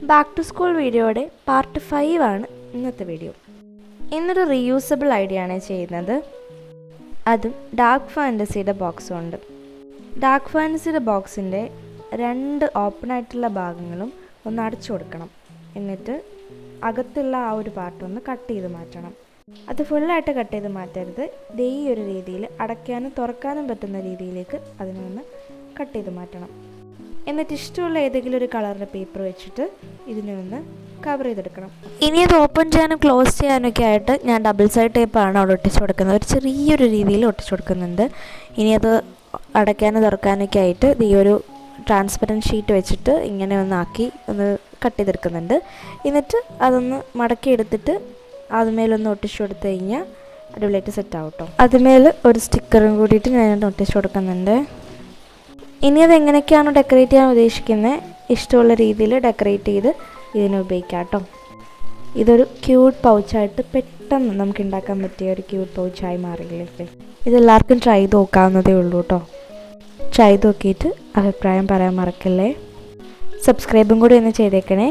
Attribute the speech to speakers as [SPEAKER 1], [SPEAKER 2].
[SPEAKER 1] Back to school വീഡിയോയുടെ part 5 ആണ് ഇന്നത്തെ വീഡിയോ. ഇന്നൊരു റീയൂസബിൾ ഐഡിയ ആണ് ചെയ്യുന്നത്, അതും ഡാർക്ക് ഫാൻറ്റസിയുടെ ബോക്സും ഉണ്ട്. ഡാർക്ക് ഫാൻറ്റസിയുടെ ബോക്സിൻ്റെ 2 ഓപ്പൺ ആയിട്ടുള്ള ഭാഗങ്ങളും ഒന്ന് അടച്ചു കൊടുക്കണം. എന്നിട്ട് അകത്തുള്ള ആ ഒരു പാർട്ടൊന്ന് കട്ട് ചെയ്ത് മാറ്റണം. അത് ഫുള്ളായിട്ട് കട്ട് ചെയ്ത് മാറ്റരുത്. ഈ ഒരു രീതിയിൽ അടയ്ക്കാനും തുറക്കാനും പറ്റുന്ന രീതിയിലേക്ക് അതിനൊന്ന് കട്ട് ചെയ്ത് മാറ്റണം. എന്നിട്ട് ഇഷ്ടമുള്ള ഏതെങ്കിലും ഒരു കളറിൻ്റെ പേപ്പർ വെച്ചിട്ട് ഇതിനെ ഒന്ന് കവർ ചെയ്തെടുക്കണം. ഇനി അത് ഓപ്പൺ ചെയ്യാനും ക്ലോസ് ചെയ്യാനൊക്കെ ആയിട്ട് ഞാൻ ഡബിൾ സൈഡ് ടേപ്പാണ് അവിടെ ഒട്ടിച്ചു കൊടുക്കുന്നത്. ഒരു ചെറിയൊരു രീതിയിൽ ഒട്ടിച്ചു കൊടുക്കുന്നുണ്ട്. ഇനി അത് അടയ്ക്കാനും തുറക്കാനൊക്കെ ആയിട്ട് ഈ ഒരു ട്രാൻസ്പെറൻറ്റ് ഷീറ്റ് വെച്ചിട്ട് ഇങ്ങനെ ഒന്നാക്കി ഒന്ന് കട്ട് ചെയ്തെടുക്കുന്നുണ്ട്. എന്നിട്ട് അതൊന്ന് മടക്കി എടുത്തിട്ട് അതുമേലൊന്ന് ഒട്ടിച്ചു കൊടുത്തു കഴിഞ്ഞാൽ അടിപൊളിയായിട്ട് സെറ്റ് ആവും കേട്ടോ. അതുമേൽ ഒരു സ്റ്റിക്കറും കൂടിയിട്ട് ഞാൻ ഒട്ടിച്ചു കൊടുക്കുന്നുണ്ട്. ഇനി അത് എങ്ങനെയൊക്കെയാണോ ഡെക്കറേറ്റ് ചെയ്യാൻ ഉദ്ദേശിക്കുന്നത്, ഇഷ്ടമുള്ള രീതിയിൽ ഡെക്കറേറ്റ് ചെയ്ത് ഇതിനെ ഉപയോഗിക്കാം കേട്ടോ. ഇതൊരു ക്യൂട്ട് പൗച്ചായിട്ട് പെട്ടെന്ന് നമുക്ക് ഉണ്ടാക്കാൻ പറ്റിയ ഒരു ക്യൂട്ട് പൗച്ചായി മാറിയില്ലേ. ഇതെല്ലാവർക്കും ട്രൈ ചെയ്ത് നോക്കാവുന്നതേ ഉള്ളൂ കേട്ടോ. ട്രൈ ചെയ്ത് നോക്കിയിട്ട് അഭിപ്രായം പറയാൻ മറക്കല്ലേ. സബ്സ്ക്രൈബും കൂടി ഒന്ന് ചെയ്തേക്കണേ.